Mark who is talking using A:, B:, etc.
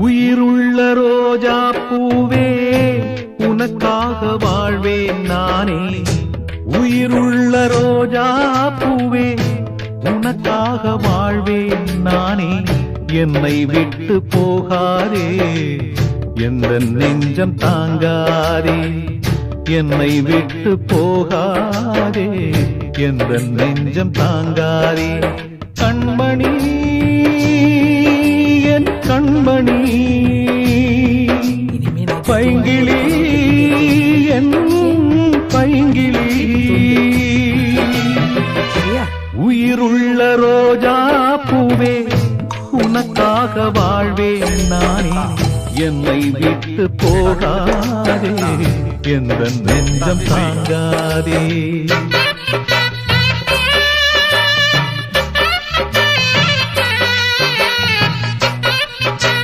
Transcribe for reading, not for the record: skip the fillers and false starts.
A: உயிருள்ள ரோஜா பூவே உனக்காக வாழ்வேன் நானே. உயிருள்ள ரோஜா பூவே உனக்காக வாழ்வேன் நானே. என்னை விட்டு போகாதே, எந்த நெஞ்சம் தாங்காதே. என்னை விட்டு போகாதே, எந்த நெஞ்சம் தாங்காதே. கண்மணி என் கண்மணி, பைங்கிளி என் பைங்கிளி. உயிருள்ள ரோஜா பூவே உனக்காக வாழ்வேன் நானே. என்னை விட்டு போகாதே, எந்த நெஞ்சம் தாங்காதே.